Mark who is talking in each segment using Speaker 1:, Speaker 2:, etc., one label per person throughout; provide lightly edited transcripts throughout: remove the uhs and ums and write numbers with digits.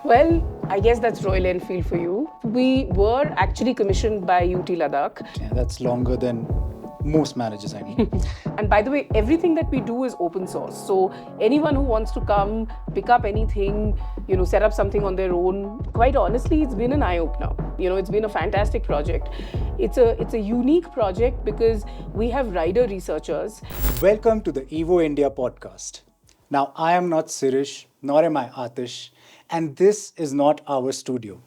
Speaker 1: Well, I guess that's Royal Enfield for you. We were actually commissioned by UT Ladakh.
Speaker 2: Yeah, that's longer than most marriages, I mean.
Speaker 1: And by the way, everything that we do is open source. So anyone who wants to come, pick up anything, set up something on their own, quite honestly, it's been an eye-opener. It's been a fantastic project. It's a unique project because we have rider researchers.
Speaker 2: Welcome to the Evo India podcast. Now, I am not Sirish, nor am I Atish, and this is not our studio.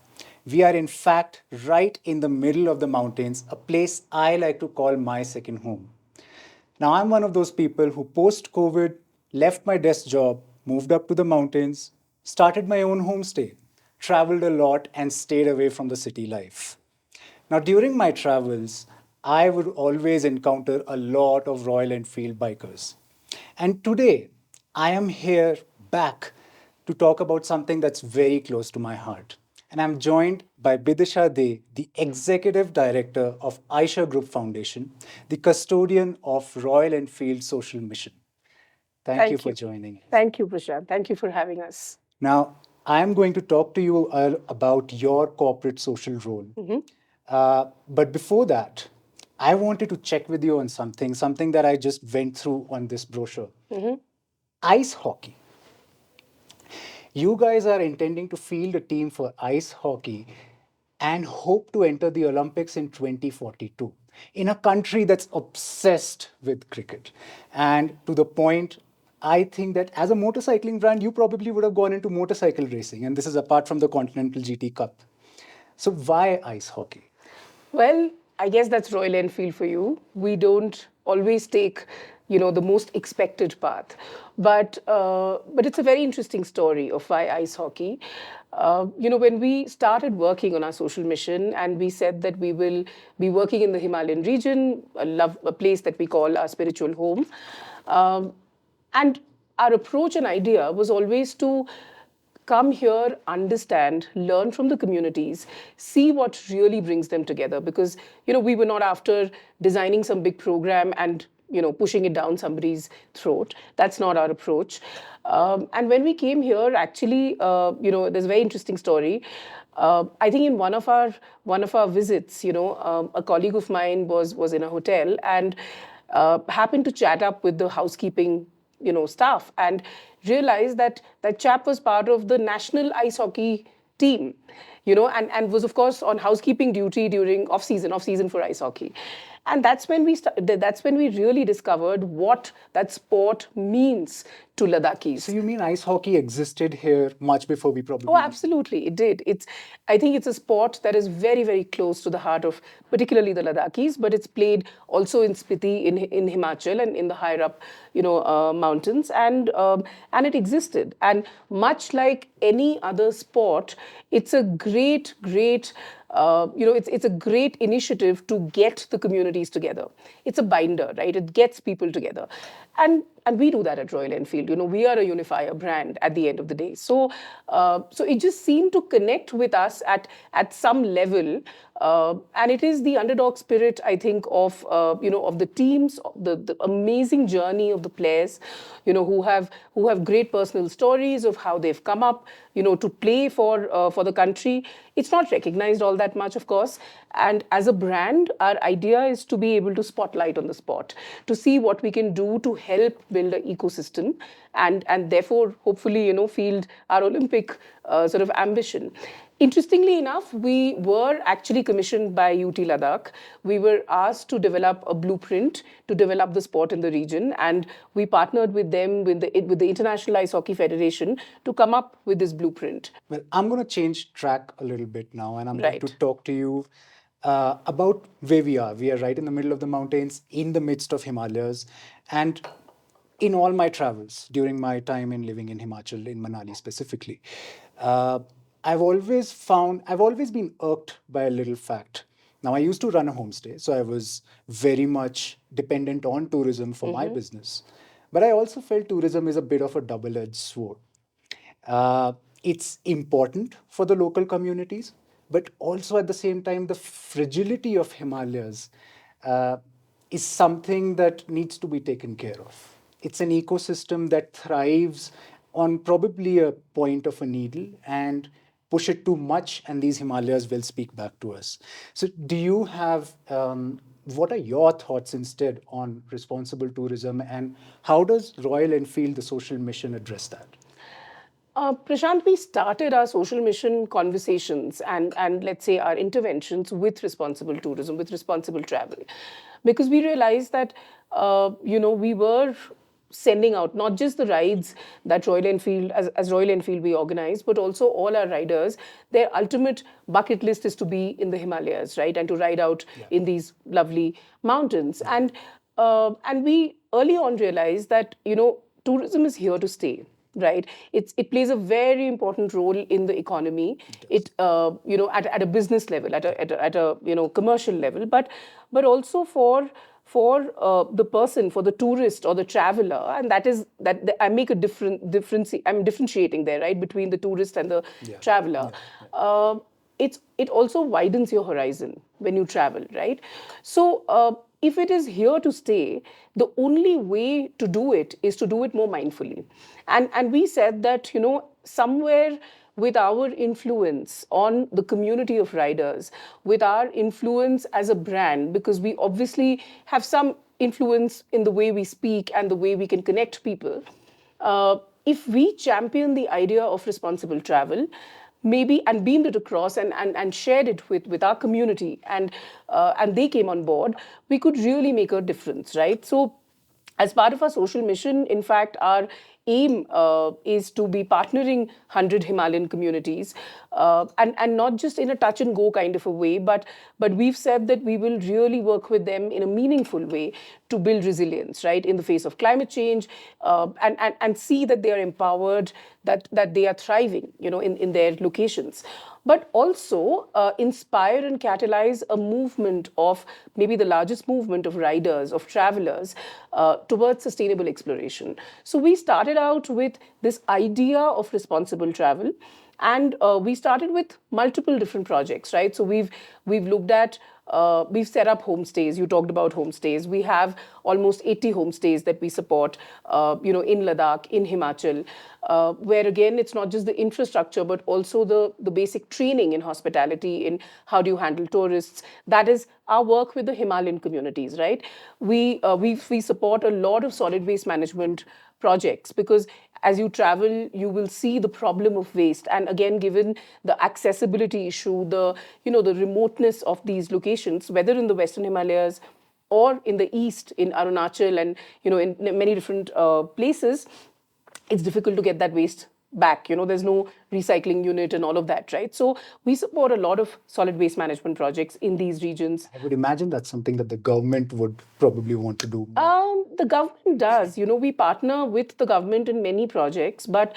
Speaker 2: We are, in fact, right in the middle of the mountains, a place I like to call my second home. Now, I'm one of those people who, post COVID, left my desk job, moved up to the mountains, started my own homestay, traveled a lot, and stayed away from the city life. Now, during my travels, I would always encounter a lot of Royal Enfield bikers. And today, I am here back to talk about something that's very close to my heart. And I'm joined by Bidisha Dey, the Executive Director of Eicher Group Foundation, the custodian of Royal Enfield Social Mission. Thank you for joining.
Speaker 1: Thank you, Prashant. Thank you for having us.
Speaker 2: Now, I am going to talk to you about your corporate social role. But before that, I wanted to check with you on something that I just went through on this brochure. Ice hockey. You guys are intending to field a team for ice hockey and hope to enter the Olympics in 2042 in a country that's obsessed with cricket. And to the point, I think that as a motorcycling brand, you probably would have gone into motorcycle racing. And this is apart from the Continental GT Cup. So why ice hockey?
Speaker 1: Well, I guess that's Royal Enfield for you. We don't always take, the most expected path, but it's a very interesting story of why ice hockey. When we started working on our social mission, and we said that we will be working in the Himalayan region, a place that we call our spiritual home, and our approach and idea was always to come here, understand, learn from the communities, see what really brings them together. Because, we were not after designing some big program and, pushing it down somebody's throat. That's not our approach. And when we came here, actually, there's a very interesting story. I think in one of our visits, a colleague of mine was in a hotel and happened to chat up with the housekeeping staff, and realized that that chap was part of the national ice hockey team, and was of course on housekeeping duty during off season for ice hockey. And that's when we really discovered what that sport means to Ladakhis.
Speaker 2: So you mean ice hockey existed here much before we probably...
Speaker 1: Oh, absolutely, it did. I think it's a sport that is very, very close to the heart of particularly the Ladakhis, but it's played also in Spiti, in Himachal, and in the higher up, mountains, and it existed. And much like any other sport, it's a great, it's a great initiative to get the communities together. It's a binder, right? It gets people together, and we do that at Royal Enfield. We are a unifier brand at the end of the day. So it just seemed to connect with us at some level, and it is the underdog spirit, I think, of the teams, the amazing journey of the players, who have great personal stories of how they've come up, to play for the country. It's not recognized all that much, of course. And as a brand, our idea is to be able to spotlight on the sport, to see what we can do to help build an ecosystem, and therefore, hopefully, field our Olympic sort of ambition. Interestingly enough, we were actually commissioned by UT Ladakh. We were asked to develop a blueprint to develop the sport in the region, and we partnered with them, with the International Ice Hockey Federation, to come up with this blueprint.
Speaker 2: Well, I'm going to change track a little bit now, and I'm going
Speaker 1: Right.
Speaker 2: to talk to you about where we are. We are right in the middle of the mountains, in the midst of Himalayas, and in all my travels during my time in living in Himachal, in Manali specifically, I've always been irked by a little fact. Now, I used to run a homestay, so I was very much dependent on tourism for my business. But I also felt tourism is a bit of a double-edged sword. It's important for the local communities, but also at the same time, the fragility of Himalayas is something that needs to be taken care of. It's an ecosystem that thrives on probably a point of a needle, and push it too much and these Himalayas will speak back to us. So, do you have, what are your thoughts instead on responsible tourism, and how does Royal Enfield, the social mission, address that?
Speaker 1: Prashant, we started our social mission conversations and let's say our interventions with responsible tourism, with responsible travel, because we realized that we were sending out not just the rides that Royal Enfield, as Royal Enfield we organize, but also all our riders. Their ultimate bucket list is to be in the Himalayas, right, and to ride out in these lovely mountains. And we early on realized that tourism is here to stay, right? It plays a very important role in the economy. It at a business level, at a commercial level, but also for the person, for the tourist or the traveler. And that is that I make a difference. I'm differentiating there, right, between the tourist and the traveler. It also widens your horizon when you travel, right? So if it is here to stay, the only way to do it is to do it more mindfully. And we said that somewhere with our influence on the community of riders, with our influence as a brand, because we obviously have some influence in the way we speak and the way we can connect people. If we champion the idea of responsible travel, maybe, and beamed it across and shared it with our community, and they came on board, we could really make a difference, right? So as part of our social mission, in fact, our aim is to be partnering 100 Himalayan communities, and not just in a touch and go kind of a way, but we've said that we will really work with them in a meaningful way to build resilience, right, in the face of climate change, and see that they are empowered, that they are thriving, in their locations, but also inspire and catalyze a movement of maybe the largest movement of riders, of travelers, towards sustainable exploration. So we started out with this idea of responsible travel, and we started with multiple different projects, right? So we've looked at we've set up homestays. You talked about homestays. We have almost 80 homestays that we support, in Ladakh, in Himachal, where again, it's not just the infrastructure, but also the basic training in hospitality, in how do you handle tourists. That is our work with the Himalayan communities, right? We support a lot of solid waste management projects, because as you travel, you will see the problem of waste. And again, given the accessibility issue, the remoteness of these locations, whether in the Western Himalayas or in the east, in Arunachal, and in many different places, it's difficult to get that waste back. There's no recycling unit and all of that, right? So we support a lot of solid waste management projects in these regions.
Speaker 2: I would imagine that's something that the government would probably want to do more.
Speaker 1: The government does. We partner with the government in many projects, but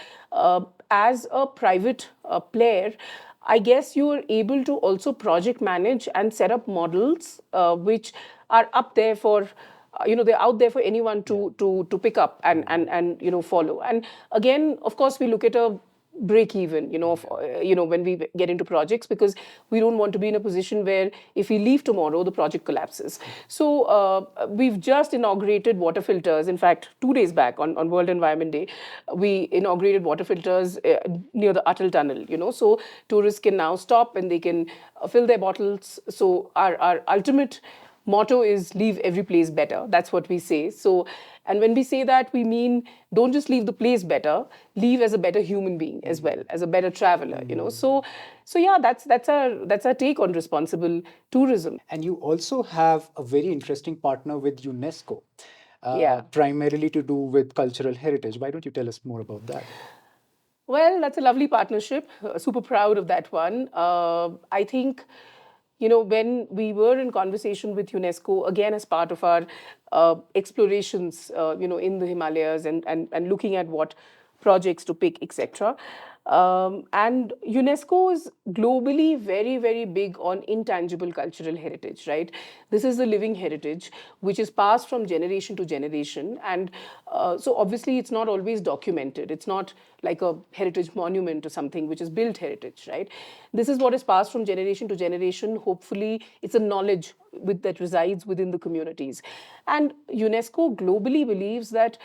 Speaker 1: as a private player, I guess you are able to also project manage and set up models which are up there for, they're out there for anyone to pick up and follow. And again, of course, we look at a break even, when we get into projects, because we don't want to be in a position where if we leave tomorrow, the project collapses. So we've just inaugurated water filters. In fact, 2 days back on World Environment Day, we inaugurated water filters near the Atal Tunnel, so tourists can now stop and they can fill their bottles. So our ultimate motto is leave every place better. That's what we say. So, and when we say that, we mean don't just leave the place better, leave as a better human being as well, as a better traveler, So yeah, that's our take on responsible tourism.
Speaker 2: And you also have a very interesting partner with UNESCO,
Speaker 1: Yeah.
Speaker 2: primarily to do with cultural heritage. Why don't you tell us more about that?
Speaker 1: Well, that's a lovely partnership. Super proud of that one. I think, when we were in conversation with UNESCO, again, as part of our explorations, in the Himalayas, and looking at what projects to pick, etc. And UNESCO is globally very, very big on intangible cultural heritage, right? This is a living heritage which is passed from generation to generation. And so obviously it's not always documented. It's not like a heritage monument or something which is built heritage, right? This is what is passed from generation to generation. Hopefully, it's a knowledge that resides within the communities. And UNESCO globally believes that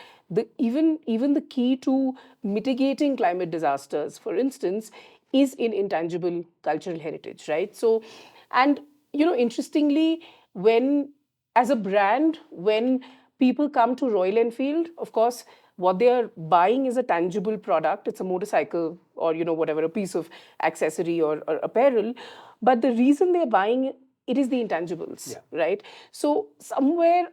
Speaker 1: even the key to mitigating climate disasters, for instance, is in intangible cultural heritage, right? So, and interestingly, when as a brand, when people come to Royal Enfield, of course, what they are buying is a tangible product. It's a motorcycle or whatever, a piece of accessory or apparel. But the reason they're buying it is the intangibles, right? So somewhere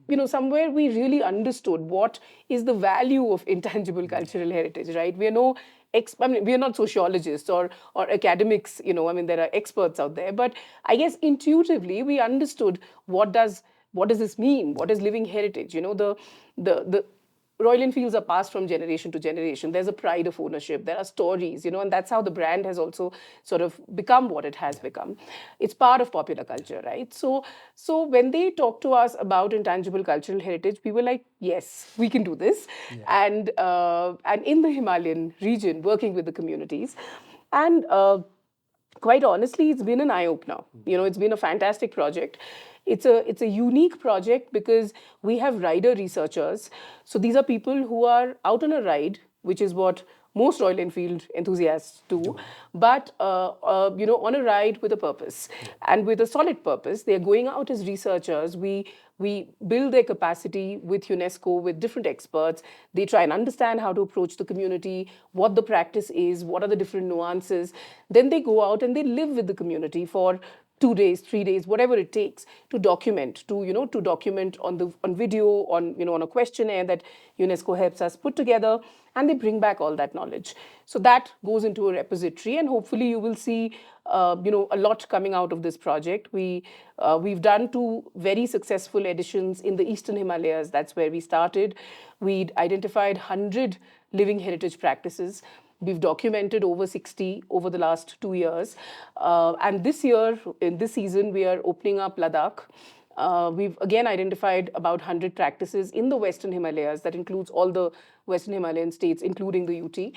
Speaker 1: we really understood what is the value of intangible cultural heritage, right? We are no I mean, we are not sociologists or academics, I mean, there are experts out there, but I guess intuitively we understood what does this mean? What is living heritage? The Royal Enfields are passed from generation to generation. There's a pride of ownership. There are stories, and that's how the brand has also sort of become what it has become. It's part of popular culture, right? So when they talk to us about intangible cultural heritage, we were like, yes, we can do this, and in the Himalayan region, working with the communities, and quite honestly, it's been an eye opener. It's been a fantastic project. It's a unique project because we have rider researchers. So these are people who are out on a ride, which is what most Royal Enfield enthusiasts do, but on a ride with a purpose and with a solid purpose. They're going out as researchers. We build their capacity with UNESCO, with different experts. They try and understand how to approach the community, what the practice is, what are the different nuances. Then they go out and they live with the community for 2 days, 3 days, whatever it takes to document, to document on video, on a questionnaire that UNESCO helps us put together, and they bring back all that knowledge. So that goes into a repository, and hopefully you will see a lot coming out of this project. We've done 2 very successful editions in the Eastern Himalayas. That's where we started. We'd identified 100 living heritage practices. We've documented over 60 over the last 2 years. And this year, in this season, we are opening up Ladakh. We've again identified about 100 practices in the Western Himalayas. That includes all the Western Himalayan states, including the UT.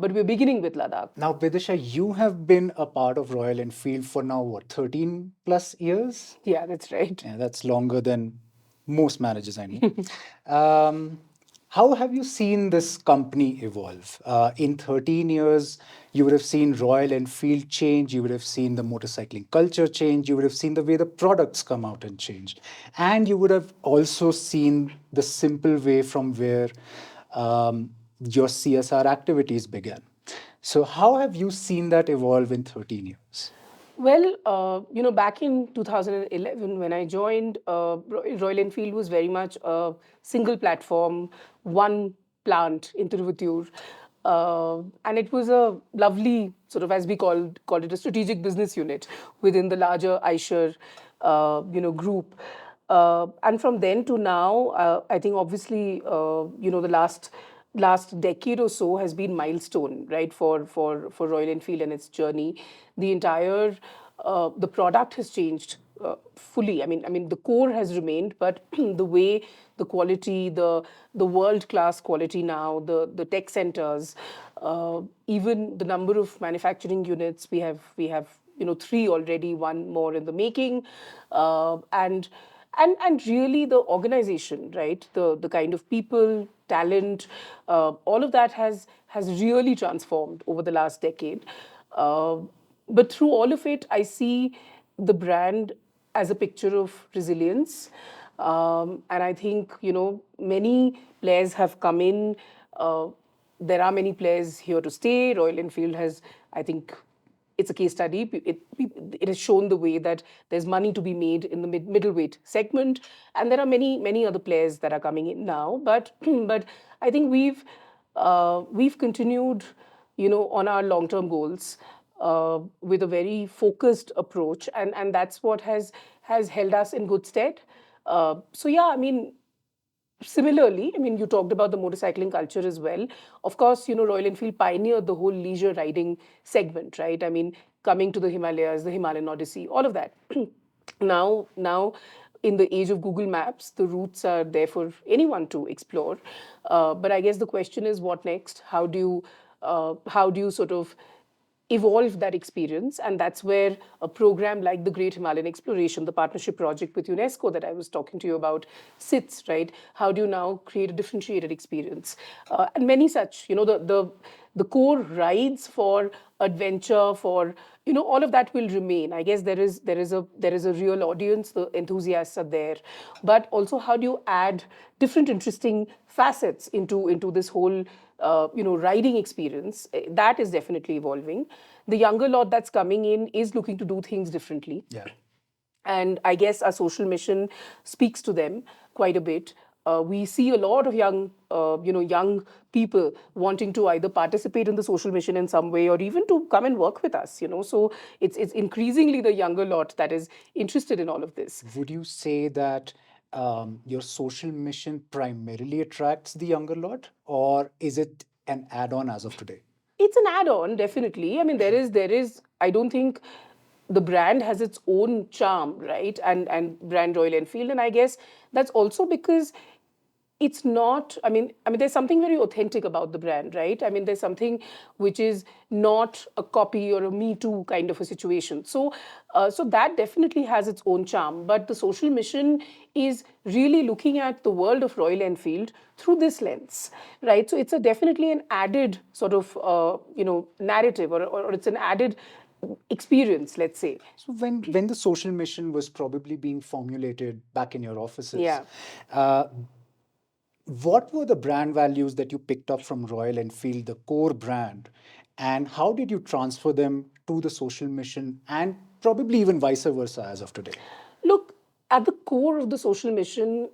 Speaker 1: But we're beginning with Ladakh.
Speaker 2: Now, Bidisha, you have been a part of Royal Enfield for now, what, 13 plus years?
Speaker 1: Yeah, that's right.
Speaker 2: Yeah, that's longer than most managers I know. um, how have you seen this company evolve? In 13 years, you would have seen Royal Enfield change, you would have seen the motorcycling culture change, you would have seen the way the products come out and change. And you would have also seen the simple way from where your CSR activities began. So, how have you seen that evolve in 13 years?
Speaker 1: Well, back in 2011, when I joined, Royal Enfield was very much a single platform, one plant in Tiruvattur. And it was a lovely sort of, as we called it, a strategic business unit within the larger Eicher, group. And from then to now, I think obviously, the last decade or so has been milestone, right, for Royal Enfield and its journey. The entire the product has changed fully. I mean, the core has remained, but the way, the quality, the world class quality now, the tech centers, even the number of manufacturing units we have 3 already, 1 more in the making, and really the organization, right? The kind of people, talent, all of that has really transformed over the last decade. Uh, but through all of it, I see the brand as a picture of resilience. And I think, many players have come in. There are many players here to stay. Royal Enfield has, I think, it's a case study. It has shown the way that there's money to be made in the middleweight segment, and there are many other players that are coming in now. But but I think we've continued, on our long-term goals with a very focused approach, and that's what has held us in good stead. So yeah, I mean, similarly, I mean, you talked about the motorcycling culture as well. Of course, Royal Enfield pioneered the whole leisure riding segment, right? I mean, coming to the Himalayas, the Himalayan Odyssey, all of that. Now, in the age of Google Maps, the routes are there for anyone to explore. But I guess the question is, what next? How do you sort of evolve that experience? And that's where a program like the Great Himalayan Exploration, the partnership project with UNESCO that I was talking to you about, sits, right? How do you now create a differentiated experience? And many such, the core rides for adventure, for all of that will remain. I guess there is a real audience, the enthusiasts are there, but also how do you add different interesting facets into this whole riding experience. That is definitely evolving. The younger lot that's coming in is looking to do things differently,
Speaker 2: Yeah.
Speaker 1: and I guess our social mission speaks to them quite a bit. We see a lot of young people wanting to either participate in the social mission in some way or even to come and work with us. So it's increasingly the younger lot that is interested in all of this.
Speaker 2: Would you say that your social mission primarily attracts the younger lot, or is it an add-on as of today?
Speaker 1: It's an add-on, definitely. I mean, there is. I don't think the brand has its own charm, right? And brand Royal Enfield, and I guess that's also because it's not. I mean, there's something very authentic about the brand, right? I mean, there's something which is not a copy or a Me Too kind of a situation. So that definitely has its own charm. But the social mission is really looking at the world of Royal Enfield through this lens, right? So it's a definitely an added sort of narrative, or it's an added experience, let's say.
Speaker 2: So when the social mission was probably being formulated back in your offices,
Speaker 1: Yeah.
Speaker 2: uh, what were the brand values that you picked up from Royal Enfield, the core brand, and how did you transfer them to the social mission and probably even vice versa as of today?
Speaker 1: Look, at the core of the social mission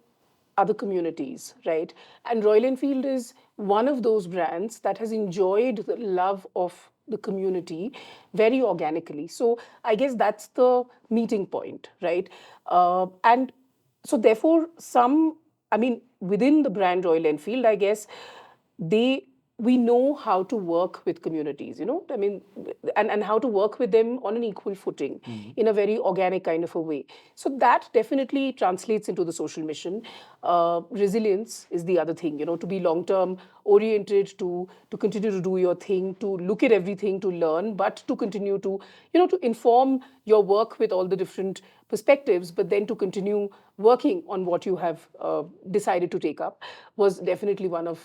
Speaker 1: are the communities, right? And Royal Enfield is one of those brands that has enjoyed the love of the community very organically. So I guess that's the meeting point, right? And so therefore, within the brand Royal Enfield, I guess they we know how to work with communities, and how to work with them on an equal footing in a very organic kind of a way. So that definitely translates into the social mission. Resilience is the other thing, to be long term oriented, to continue to do your thing, to look at everything, to learn, but to continue to inform your work with all the different perspectives, but then to continue working on what you have decided to take up was definitely one of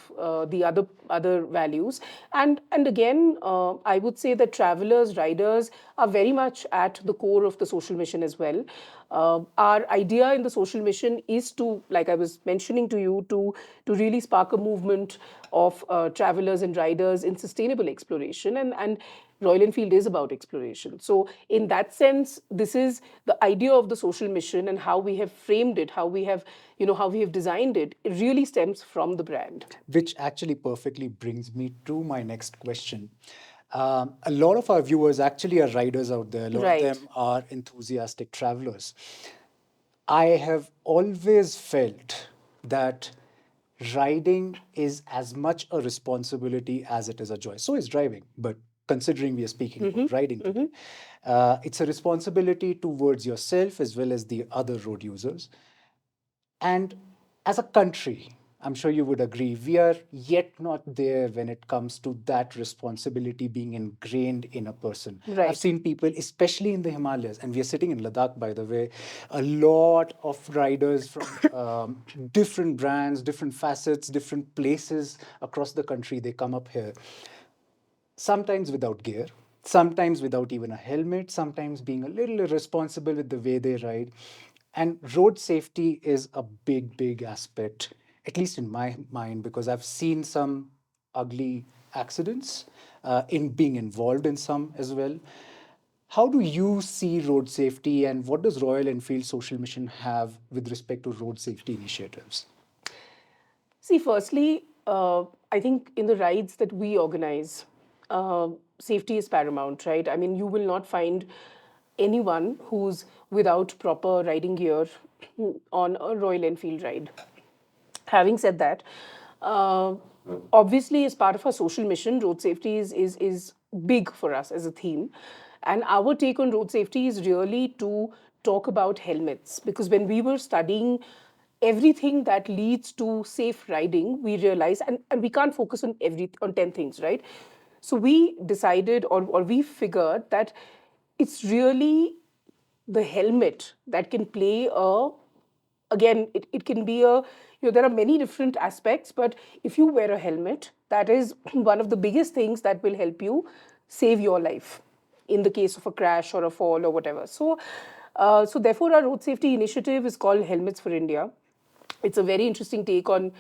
Speaker 1: the other values. And again, I would say that travelers, riders are very much at the core of the social mission as well. Our idea in the social mission is to, like I was mentioning to you, to really spark a movement of travelers and riders in sustainable exploration, and Royal Enfield is about exploration. So, in that sense, this is the idea of the social mission, and how we have framed it, how we have designed it. It really stems from the brand.
Speaker 2: Which actually perfectly brings me to my next question. A lot of our viewers actually are riders out there. A lot of
Speaker 1: Right.
Speaker 2: them are enthusiastic travelers. I have always felt that riding is as much a responsibility as it is a joy. So is driving, but considering we are speaking about riding today, it's a responsibility towards yourself as well as the other road users. And as a country, I'm sure you would agree, we are yet not there when it comes to that responsibility being ingrained in a person. I've
Speaker 1: Right.
Speaker 2: seen people, especially in the Himalayas, and we are sitting in Ladakh, by the way, a lot of riders from different brands, different facets, different places across the country, they come up here sometimes without gear, sometimes without even a helmet, sometimes being a little irresponsible with the way they ride. And road safety is a big, big aspect, at least in my mind, because I've seen some ugly accidents in being involved in some as well. How do you see road safety, and what does Royal Enfield Social Mission have with respect to road safety initiatives?
Speaker 1: See, firstly, I think in the rides that we organize, safety is paramount, right? I mean, you will not find anyone who's without proper riding gear on a Royal Enfield ride. Having said that, uh, obviously, as part of our social mission, road safety is big for us as a theme, and our take on road safety is really to talk about helmets, because when we were studying everything that leads to safe riding, we realized, and we can't focus on 10 things, right? So we decided, or we figured that it's really the helmet that can play a, again, it can be a, there are many different aspects, but if you wear a helmet, That is one of the biggest things that will help you save your life in the case of a crash or a fall or whatever. So therefore, our road safety initiative is called Helmets for India. It's a very interesting take on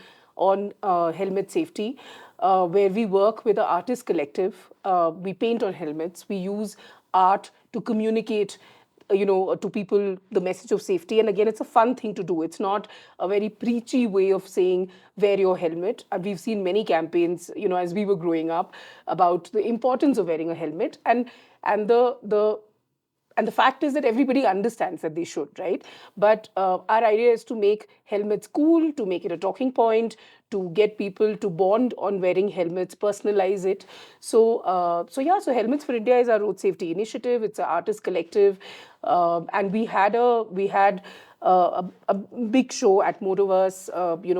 Speaker 1: helmet safety, where we work with the artist collective. We paint on helmets. We use art to communicate, to people the message of safety. And again, it's a fun thing to do. It's not a very preachy way of saying wear your helmet. We've seen many campaigns, as we were growing up, about the importance of wearing a helmet, and the fact is that everybody understands that they should, right? But our idea is to make helmets cool, to make it a talking point, to get people to bond on wearing helmets, personalize it. So Helmets for India is our road safety initiative. It's an artist collective, and we had a big show at Motoverse,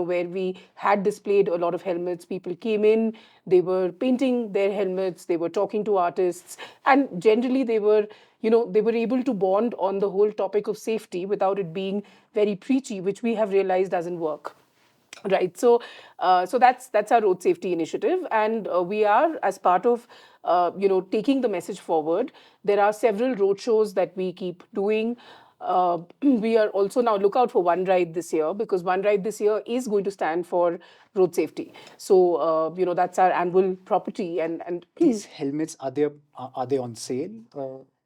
Speaker 1: where we had displayed a lot of helmets. People came in, they were painting their helmets, they were talking to artists, and generally they were able to bond on the whole topic of safety without it being very preachy, which we have realized doesn't work. Right. So that's our road safety initiative, and we are, as part of taking the message forward. There are several road shows that we keep doing. We are also now look out for One Ride this year, because One Ride this year is going to stand for road safety. So that's our annual property, and
Speaker 2: These helmets, are they on sale,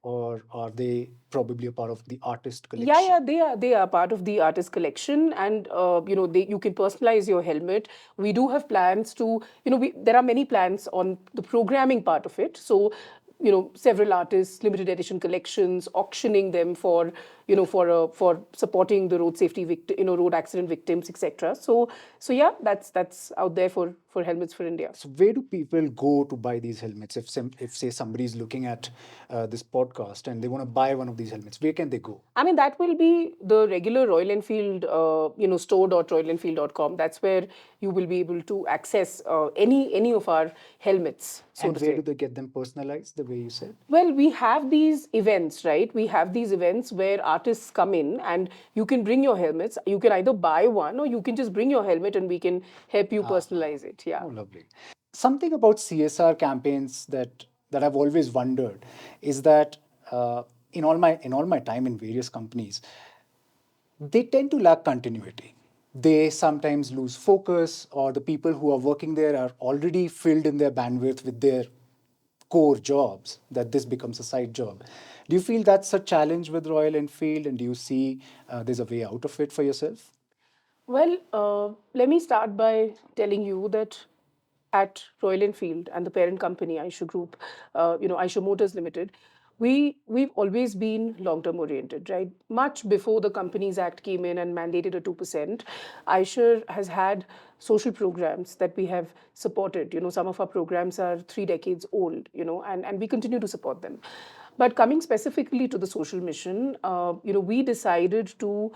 Speaker 2: or are they probably a part of the artist
Speaker 1: yeah,
Speaker 2: collection?
Speaker 1: yeah, they are part of the artist collection, and you can personalize your helmet. We do have plans to, there are many plans on the programming part of it. So, several artists, limited edition collections, auctioning them for supporting the road safety victim, road accident victims, etc. So yeah, that's out there for Helmets for India.
Speaker 2: So where do people go to buy these helmets? If say somebody is looking at this podcast and they want to buy one of these helmets, where can they go?
Speaker 1: I mean, that will be the regular Royal Enfield, store.royalenfield.com. That's where you will be able to access any of our helmets, so
Speaker 2: And
Speaker 1: to
Speaker 2: where
Speaker 1: say.
Speaker 2: do they get them personalized, the way you said?
Speaker 1: Well, we have these events, right? We have these events where artists come in and you can bring your helmets. You can either buy one or you can just bring your helmet and we can help you personalize it. Yeah.
Speaker 2: Oh, lovely. Something about CSR campaigns that I've always wondered is that in all my time in various companies, they tend to lack continuity. They sometimes lose focus, or the people who are working there are already filled in their bandwidth with their core jobs, that this becomes a side job. Do you feel that's a challenge with Royal Enfield, and do you see there's a way out of it for yourself?
Speaker 1: Well, let me start by telling you that at Royal Enfield and the parent company, Eicher Group, Eicher Motors Limited, we've always been long-term oriented, right? Much before the Companies Act came in and mandated a 2%, Eicher has had social programs that we have supported. Some of our programs are 3 decades old, and we continue to support them. But coming specifically to the social mission, we decided to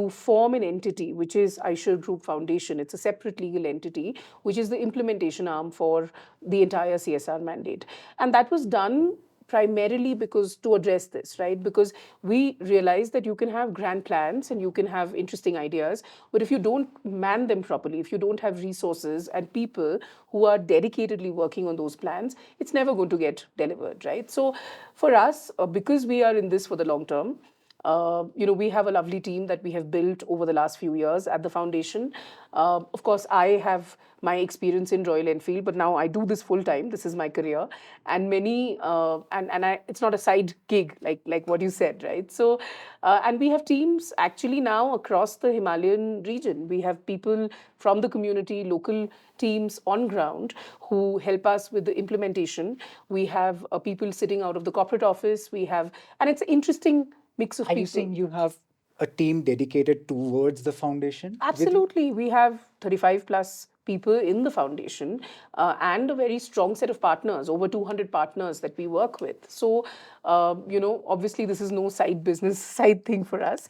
Speaker 1: form an entity, which is Eicher Group Foundation. It's a separate legal entity, which is the implementation arm for the entire CSR mandate. And that was done primarily because to address this, right? Because we realize that you can have grand plans and you can have interesting ideas, but if you don't man them properly, if you don't have resources and people who are dedicatedly working on those plans, it's never going to get delivered, right? So for us, because we are in this for the long term, we have a lovely team that we have built over the last few years at the foundation. Of course, I have my experience in Royal Enfield, but now I do this full time. This is my career, and it's not a side gig like what you said, right? So, and we have teams actually now across the Himalayan region. We have people from the community, local teams on ground who help us with the implementation. We have people sitting out of the corporate office. And it's an interesting mix of
Speaker 2: Are you
Speaker 1: people.
Speaker 2: saying you have a team dedicated towards the foundation with you?
Speaker 1: Absolutely. We have 35 plus people in the foundation, and a very strong set of partners, over 200 partners that we work with. So, obviously, this is no side business, side thing for us.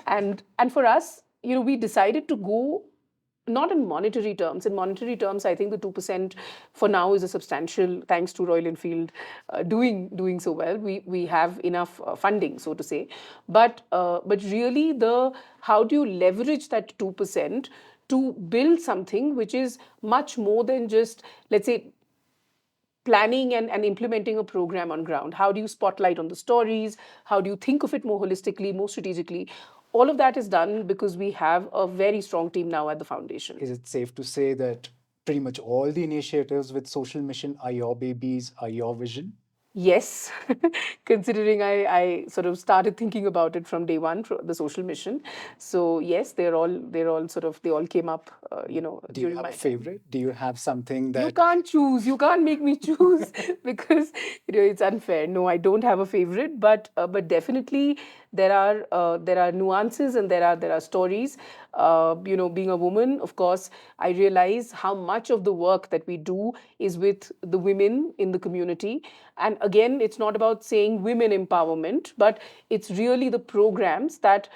Speaker 1: And for us, we decided to go not in monetary terms. In monetary terms, I think the 2% for now is a substantial, thanks to Royal Enfield doing so well. We have enough funding, so to say. But really, the how do you leverage that 2% to build something which is much more than just, let's say, planning and implementing a program on ground. How do you spotlight on the stories? How do you think of it more holistically, more strategically? All of that is done because we have a very strong team now at the foundation.
Speaker 2: Is it safe to say that pretty much all the initiatives with Social Mission are your babies, are your vision?
Speaker 1: Yes, considering I sort of started thinking about it from day one, the social mission. So yes, they're all sort of, they all came up,
Speaker 2: Do you
Speaker 1: during
Speaker 2: have
Speaker 1: my
Speaker 2: a
Speaker 1: time.
Speaker 2: favorite? Do you have something
Speaker 1: You
Speaker 2: that
Speaker 1: can't choose. You can't make me choose because it's unfair. No, I don't have a favorite, but definitely there are nuances and there are stories. Being a woman, of course, I realize how much of the work that we do is with the women in the community. And again, it's not about saying women empowerment, but it's really the programs that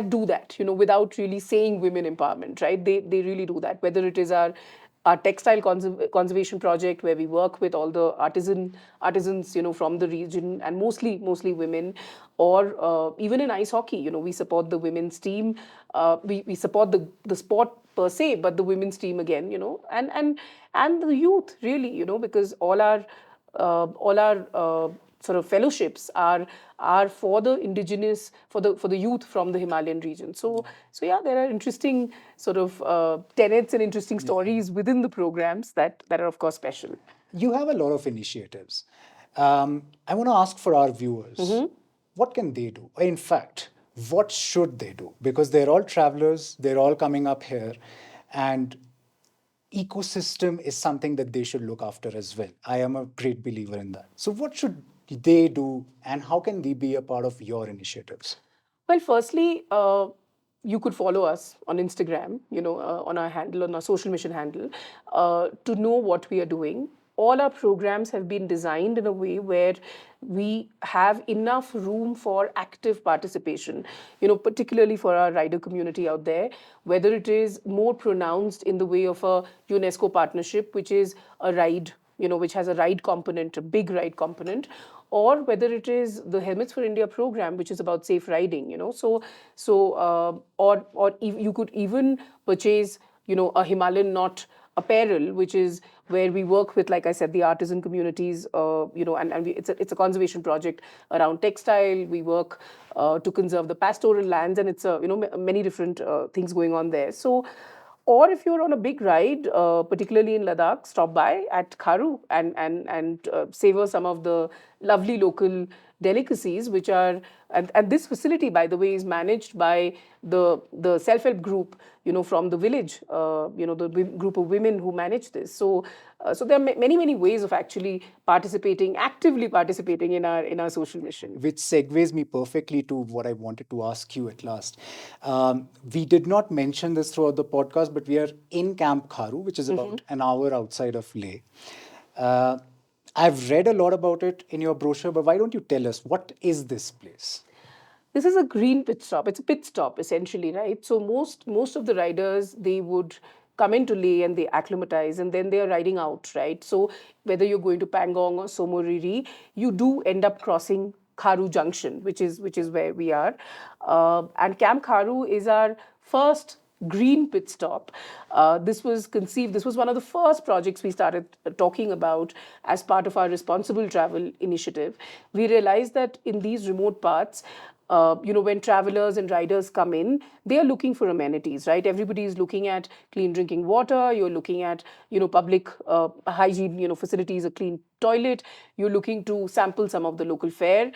Speaker 1: do that, without really saying women empowerment, right? They really do that. Whether it is our textile conservation project, where we work with all the artisans, from the region, and mostly women, or even in ice hockey, we support the women's team. We support the sport per se, but the women's team again, and the youth, really, because all our sort of fellowships are for the indigenous, for the youth from the Himalayan region. So yeah, there are interesting sort of tenets and interesting stories within the programs that are of course special.
Speaker 2: you have a lot of initiatives? I want to ask for our viewers, what can they do? In fact, what should they do? Because they're all travelers, they're all coming up here, and ecosystem is something that they should look after as well. I am a great believer in that. So, what should they do, and how can they be a part of your initiatives?
Speaker 1: Well, firstly, you could follow us on Instagram, on our handle, on our social mission handle, to know what we are doing. All our programs have been designed in a way where we have enough room for active participation, particularly for our rider community out there, whether it is more pronounced in the way of a UNESCO partnership, which is a ride, which has a ride component, a big ride component, or whether it is the Helmets for India program, which is about safe riding, or you could even purchase, a Himalayan knot apparel, which is where we work with, like I said, the artisan communities, it's a conservation project around textile. We work to conserve the pastoral lands, and it's many different things going on there. So, or if you're on a big ride, particularly in Ladakh, stop by at Kharu and savor some of the lovely local delicacies, which are, and this facility, by the way, is managed by the self-help group, from the village, the group of women who manage this. So there are many ways of actually actively participating in our social mission.
Speaker 2: Which segues me perfectly to what I wanted to ask you at last. We did not mention this throughout the podcast, but we are in Camp Kharu, which is about an hour outside of Leh. Uh, I've read a lot about it in your brochure, but why don't you tell us what is this place?
Speaker 1: This is a green pit stop. It's a pit stop essentially, right? So most of the riders, they would come into Leh and they acclimatize, and then they are riding out, right? So whether you're going to Pangong or Somoriri, you do end up crossing Kharu Junction, which is where we are. And Camp Kharu is our first green pit stop. This was one of the first projects we started talking about as part of our responsible travel initiative. We realized that in these remote parts, when travelers and riders come in, they are looking for amenities, right? Everybody is looking at clean drinking water. You're looking at, public hygiene, facilities, a clean toilet. You're looking to sample some of the local fare.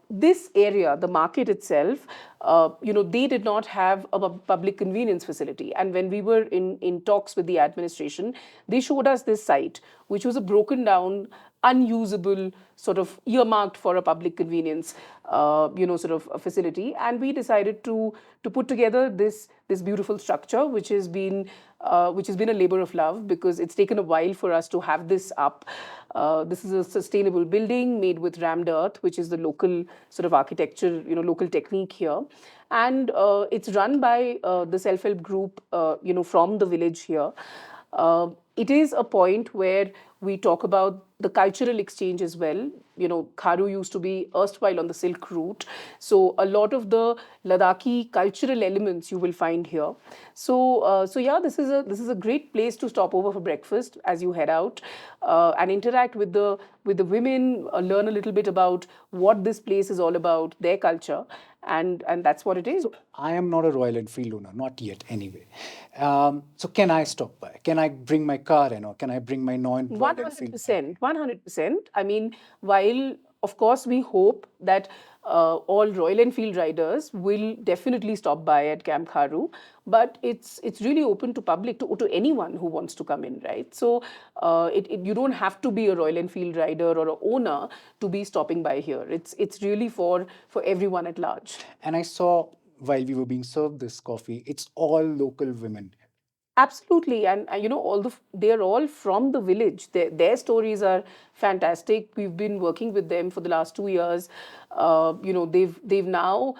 Speaker 1: This area, the market itself, they did not have a public convenience facility. And when we were in talks with the administration, they showed us this site, which was a broken down, unusable, sort of earmarked for a public convenience, sort of a facility. And we decided to put together this beautiful structure, which has been a labor of love, because it's taken a while for us to have this up. This is a sustainable building made with rammed earth, which is the local sort of architecture, local technique here. And it's run by the self-help group, from the village here. it is a point where we talk about the cultural exchange as well. Kharu used to be erstwhile on the Silk Route, so a lot of the Ladakhi cultural elements you will find here. So yeah, this is a great place to stop over for breakfast as you head out, and interact with the women, learn a little bit about what this place is all about, their culture, and that's what it is.
Speaker 2: I am not a Royal Enfield owner, not yet anyway. So can I stop by? Can I bring my car in, or can I bring my non-Royal Enfield?
Speaker 1: 100%, 100%. I mean, while of course we hope that all Royal Enfield riders will definitely stop by at Camp Kharu, but it's really open to public, to anyone who wants to come in, right? So you don't have to be a Royal Enfield rider or a owner to be stopping by here. It's really for everyone at large.
Speaker 2: And I saw while we were being served this coffee, it's all local women.
Speaker 1: Absolutely, and they're all from the village. Their stories are fantastic. We've been working with them for the last 2 years. They've now,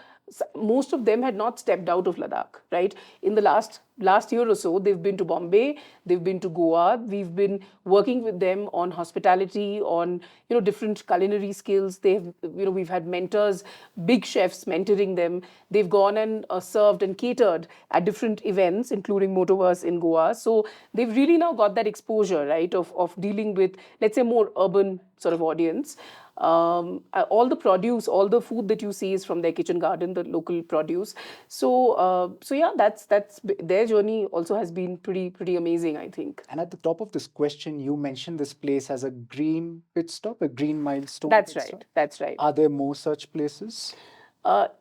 Speaker 1: most of them had not stepped out of Ladakh, right? In the last year or so, they've been to Bombay, they've been to Goa. We've been working with them on hospitality, on different culinary skills. We've had mentors, big chefs mentoring them. They've gone and served and catered at different events, including Motoverse in Goa. So they've really now got that exposure, right, of dealing with, let's say, more urban sort of audience. All the produce, all the food that you see is from their kitchen garden, the local produce. So yeah, that's their journey also has been pretty amazing, I think.
Speaker 2: And at the top of this question, you mentioned this place as a green pit stop, a green milestone.
Speaker 1: That's
Speaker 2: pit
Speaker 1: right.
Speaker 2: stop.
Speaker 1: That's right.
Speaker 2: Are there more such places?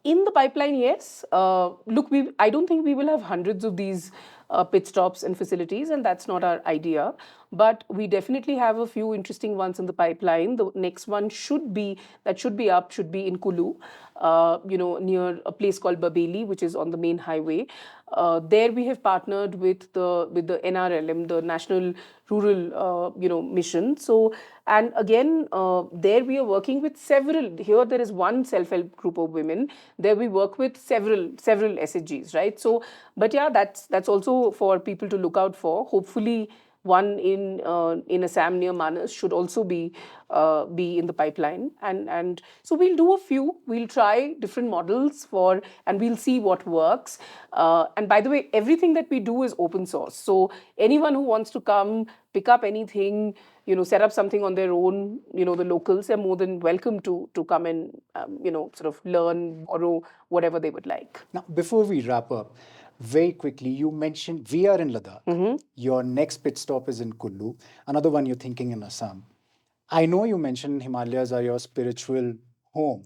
Speaker 1: In the pipeline, yes. Look, I don't think we will have hundreds of these pit stops and facilities, and that's not our idea. But we definitely have a few interesting ones in the pipeline. The next one should be in Kulu, near a place called Babeli, which is on the main highway. There we have partnered with the NRLM, the National Rural Mission. So, and again, there we are working with several. Here there is one self-help group of women. There we work with several SHGs, right? So, but yeah, that's also for people to look out for. Hopefully, one in Assam near Manas should also be in the pipeline, and so we'll do a few. We'll try different models and we'll see what works. And by the way, everything that we do is open source. So anyone who wants to come pick up anything, set up something on their own, the locals are more than welcome to come and sort of learn, borrow whatever they would like.
Speaker 2: Now, before we wrap up, very quickly, you mentioned we are in Ladakh. Your next pit stop is in Kullu. Another one you're thinking in Assam. I know you mentioned Himalayas are your spiritual home.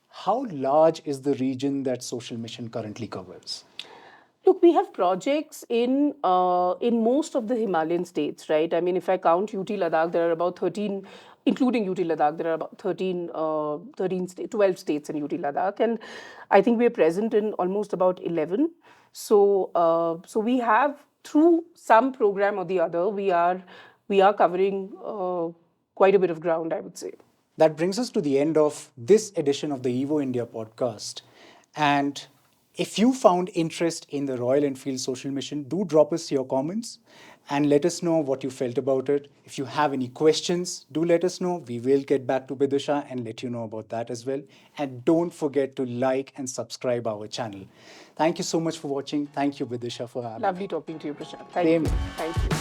Speaker 2: How large is the region that Social Mission currently covers?
Speaker 1: Look, we have projects in most of the Himalayan states, right? I mean, if I count UT Ladakh, there are about 13, including UT Ladakh, there are about 12 states in UT Ladakh, and I think we are present in almost about 11. So we have, through some program or the other, we are covering quite a bit of ground, I would say.
Speaker 2: That brings us to the end of this edition of the Evo India podcast. And if you found interest in the Royal Enfield Social Mission, do drop us your comments and let us know what you felt about it. If you have any questions, do let us know. We will get back to Bidisha and let you know about that as well. And don't forget to like and subscribe our channel. Thank you so much for watching. Thank you, Bidisha, for having me.
Speaker 1: Lovely talking to you, Prashant. Thank you. Thank you.